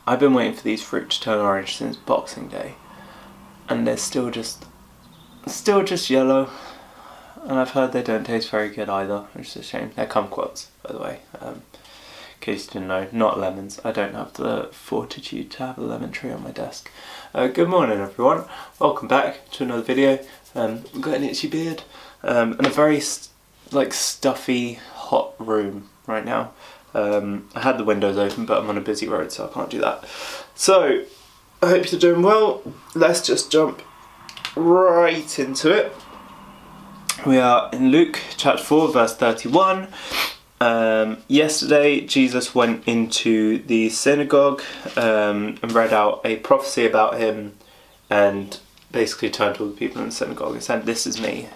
I've been waiting for these fruit to turn orange since Boxing Day, and they're still just yellow, and I've heard they don't taste very good either, which is a shame. They're kumquats, by the way, in case you didn't know, not lemons. I don't have the fortitude to have a lemon tree on my desk. Good morning everyone, welcome back to another video. I've got an itchy beard, and a very stuffy, hot room right now. I had the windows open, but I'm on a busy road, so I can't do that. So, I hope you're doing well. Let's just jump right into it. We are in Luke chapter 4, verse 31. Yesterday, Jesus went into the synagogue and read out a prophecy about him, and basically turned to all the people in the synagogue and said, "This is me.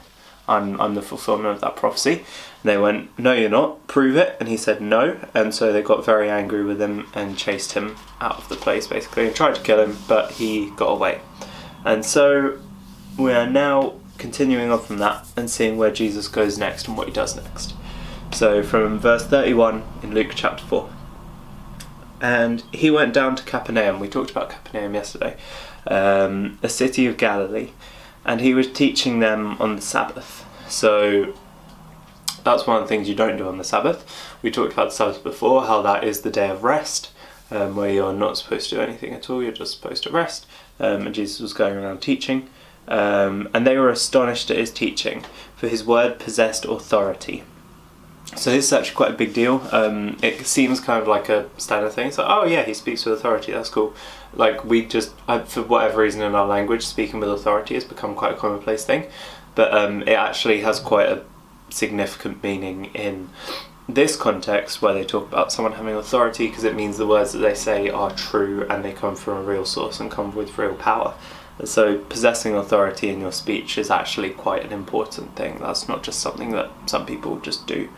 I'm the fulfillment of that prophecy." And they went, "No, you're not. Prove it." And he said no. And so they got very angry with him and chased him out of the place, basically, and tried to kill him, but he got away. And so we are now continuing on from that and seeing where Jesus goes next and what he does next. So from verse 31 in Luke chapter 4. "And he went down to Capernaum." We talked about Capernaum yesterday. A city of Galilee. And he was teaching them on the Sabbath. So that's one of the things you don't do on the Sabbath. We talked about the Sabbath before, how that is the day of rest, where you're not supposed to do anything at all, you're just supposed to rest. And Jesus was going around teaching. And they were astonished at his teaching, for his word possessed authority. So this is actually quite a big deal. It seems kind of like a standard thing. It's like, oh yeah, he speaks with authority, that's cool. Like for whatever reason in our language, speaking with authority has become quite a commonplace thing. But it actually has quite a significant meaning in this context where they talk about someone having authority, because it means the words that they say are true and they come from a real source and come with real power. So possessing authority in your speech is actually quite an important thing. That's not just something that some people just do.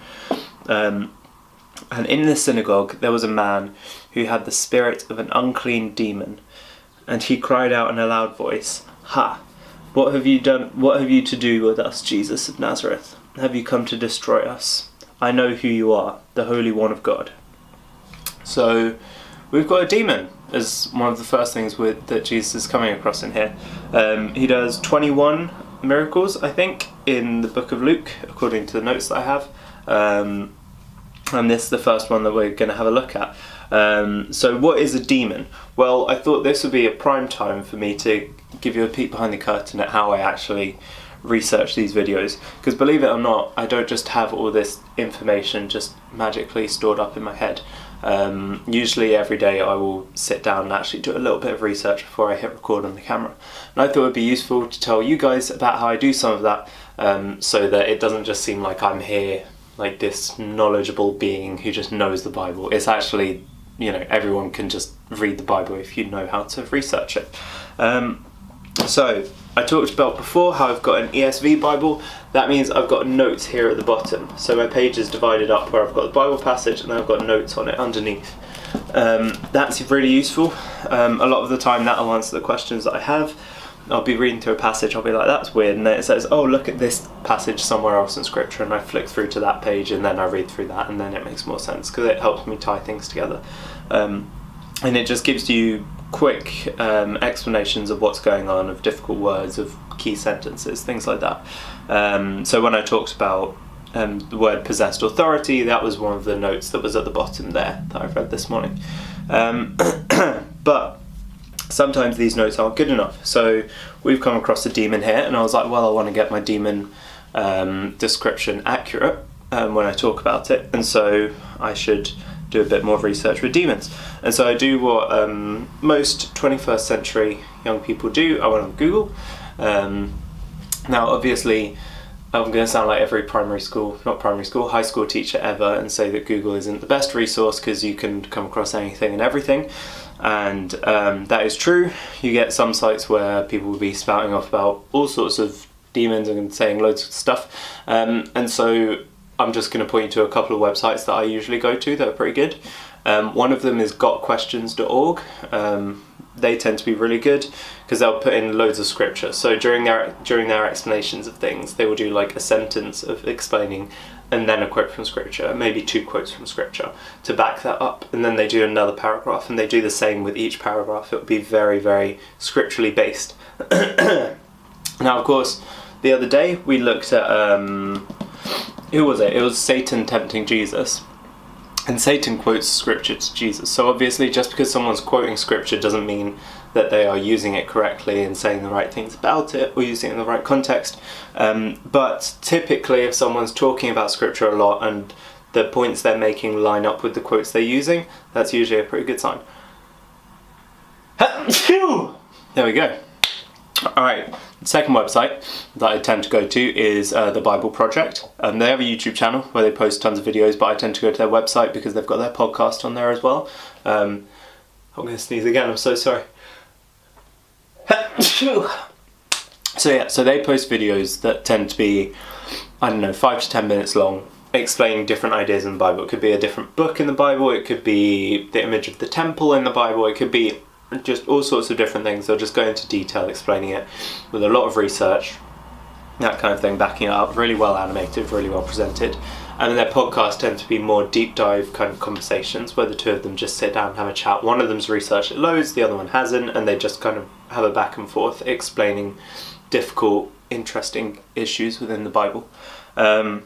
And in the synagogue there was a man who had the spirit of an unclean demon, and he cried out in a loud voice, "Ha! What have you done? What have you to do with us, Jesus of Nazareth? Have you come to destroy us? I know who you are, the Holy One of God." So we've got a demon as one of the first things that Jesus is coming across in here. He does 21 miracles, I think, in the book of Luke, according to the notes that I have. And this is the first one that we're going to have a look at. So what is a demon? Well, I thought this would be a prime time for me to give you a peek behind the curtain at how I actually research these videos. Because believe it or not, I don't just have all this information just magically stored up in my head. Usually every day I will sit down and actually do a little bit of research before I hit record on the camera. And I thought it would be useful to tell you guys about how I do some of that, so that it doesn't just seem like I'm here like this knowledgeable being who just knows the Bible. It's actually, everyone can just read the Bible if you know how to research it. So I talked about before how I've got an ESV Bible. That means I've got notes here at the bottom. So my page is divided up where I've got the Bible passage and then I've got notes on it underneath. That's really useful. A lot of the time that'll answer the questions that I have. I'll be reading through a passage, I'll be like, that's weird, and then it says, oh, look at this passage somewhere else in scripture, and I flick through to that page and then I read through that, and then it makes more sense because it helps me tie things together. And it just gives you quick explanations of what's going on, of difficult words, of key sentences, things like that. So when I talked about the word possessed authority, that was one of the notes that was at the bottom there that I've read this morning. But sometimes these notes aren't good enough. So we've come across a demon here, and I was like, well, I want to get my demon description accurate when I talk about it, and so I should do a bit more research with demons. And so I do what most 21st century young people do. I went on Google. Now obviously I'm going to sound like every high school teacher ever and say that Google isn't the best resource because you can come across anything and everything. And that is true. You get some sites where people will be spouting off about all sorts of demons and saying loads of stuff. And so I'm just going to point you to a couple of websites that I usually go to that are pretty good. One of them is gotquestions.org. They tend to be really good because they'll put in loads of scripture. So during their explanations of things, they will do like a sentence of explaining and then a quote from scripture, maybe 2 quotes from scripture to back that up, and then they do another paragraph, and they do the same with each paragraph. It would be very, very scripturally based. Now, of course, the other day we looked at who was it? It was Satan tempting Jesus. And Satan quotes scripture to Jesus. So obviously, just because someone's quoting scripture doesn't mean that they are using it correctly and saying the right things about it or using it in the right context. But typically, if someone's talking about scripture a lot and the points they're making line up with the quotes they're using, that's usually a pretty good sign. There we go. Alright, the second website that I tend to go to is the Bible Project. They have a YouTube channel where they post tons of videos, but I tend to go to their website because they've got their podcast on there as well. I'm going to sneeze again, I'm so sorry. So they post videos that tend to be, 5 to 10 minutes long, explaining different ideas in the Bible. It could be a different book in the Bible, it could be the image of the temple in the Bible, it could be just all sorts of different things. They'll just go into detail explaining it with a lot of research, that kind of thing, backing it up, really well animated, really well presented. And then their podcasts tend to be more deep dive kind of conversations where the two of them just sit down and have a chat. One of them's researched it loads, the other one hasn't, and they just kind of have a back and forth explaining difficult, interesting issues within the Bible. And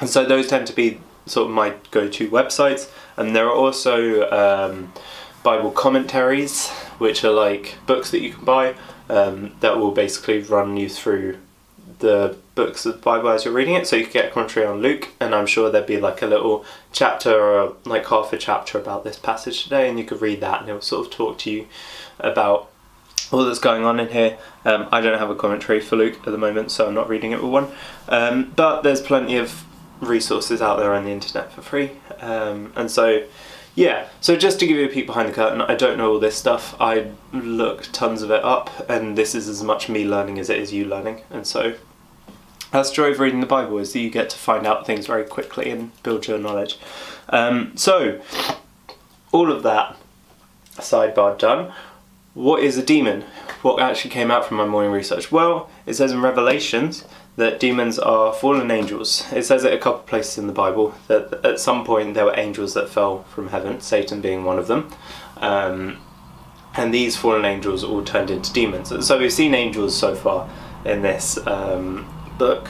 so those tend to be sort of my go-to websites. And there are also Bible commentaries, which are like books that you can buy that will basically run you through the books of the Bible as you're reading it. So you could get a commentary on Luke, and I'm sure there'd be like a little chapter or like half a chapter about this passage today, and you could read that and it will sort of talk to you about all that's going on in here. I don't have a commentary for Luke at the moment, so I'm not reading it with one. But there's plenty of resources out there on the internet for free. And so just to give you a peek behind the curtain, I don't know all this stuff. I looked tons of it up, and this is as much me learning as it is you learning. And so that's the joy of reading the Bible, is that you get to find out things very quickly and build your knowledge. So all of that sidebar done. What is a demon? What actually came out from my morning research? Well, it says in Revelations that demons are fallen angels. It says it a couple of places in the Bible that at some point there were angels that fell from heaven, Satan being one of them. And these fallen angels all turned into demons. So we've seen angels so far in this book.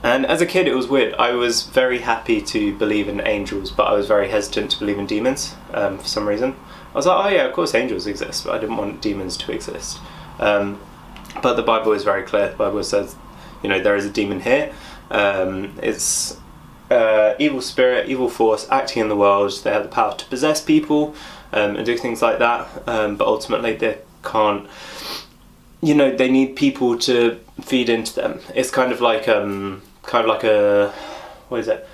And as a kid it was weird. I was very happy to believe in angels, but I was very hesitant to believe in demons for some reason. I was like, oh yeah, of course angels exist, but I didn't want demons to exist. But the Bible is very clear. The Bible says, there is a demon here. It's evil spirit, evil force acting in the world. They have the power to possess people and do things like that. But ultimately they can't, they need people to feed into them. It's kind of like a, what is it?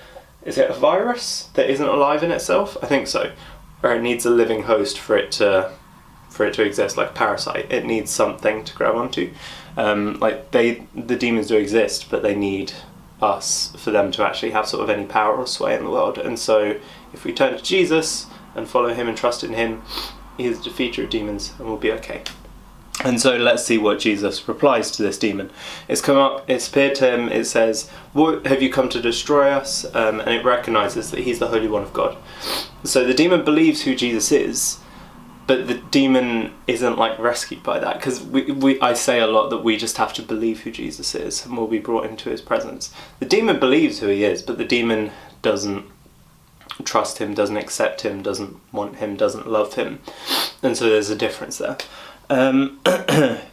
Is it a virus that isn't alive in itself? I think so. Or it needs a living host for it to exist, like a parasite. It needs something to grab onto. The demons do exist, but they need us for them to actually have sort of any power or sway in the world. And so if we turn to Jesus and follow him and trust in him, he is the defeater of demons and we'll be okay. And so let's see what Jesus replies to this demon. It's come up, it's appeared to him, it says, "What have you come to destroy us?" And it recognises that he's the Holy One of God. So the demon believes who Jesus is, but the demon isn't like rescued by that, because I say a lot that we just have to believe who Jesus is and we'll be brought into his presence. The demon believes who he is, but the demon doesn't trust him, doesn't accept him, doesn't want him, doesn't love him. And so there's a difference there.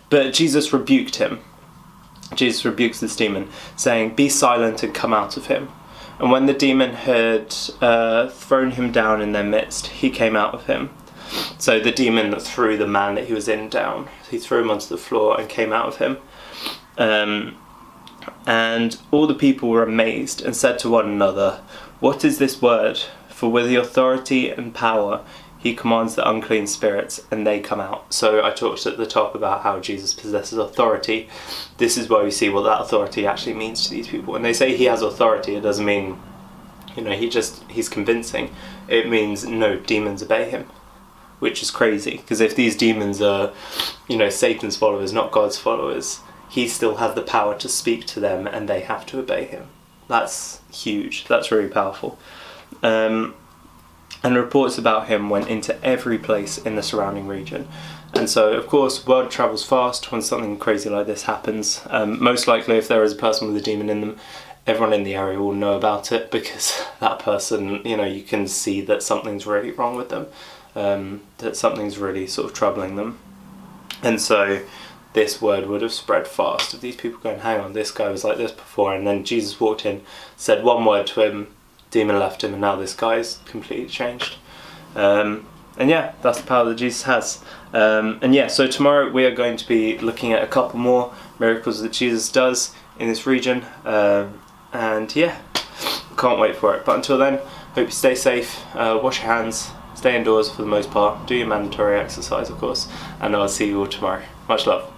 But Jesus rebuked him. Jesus rebukes this demon, saying, "Be silent and come out of him." And when the demon had thrown him down in their midst, he came out of him. So the demon threw the man that he was in down. He threw him onto the floor and came out of him. And all the people were amazed and said to one another, "What is this word? For with the authority and power he commands the unclean spirits, and they come out." So I talked at the top about how Jesus possesses authority. This is where we see what that authority actually means to these people. When they say he has authority, it doesn't mean, he's convincing. It means, no, demons obey him, which is crazy. Because if these demons are, Satan's followers, not God's followers, he still has the power to speak to them and they have to obey him, That's huge. That's really powerful. And reports about him went into every place in the surrounding region. And so, of course, word travels fast when something crazy like this happens. Most likely, if there is a person with a demon in them, everyone in the area will know about it, because that person, you can see that something's really wrong with them, that something's really sort of troubling them. And so this word would have spread fast of these people going, hang on, this guy was like this before, and then Jesus walked in, said one word to him, demon left him, and now this guy's completely changed. And yeah, that's the power that Jesus has. So tomorrow we are going to be looking at a couple more miracles that Jesus does in this region. Can't wait for it. But until then, hope you stay safe, wash your hands, stay indoors for the most part, do your mandatory exercise, of course, and I'll see you all tomorrow. Much love.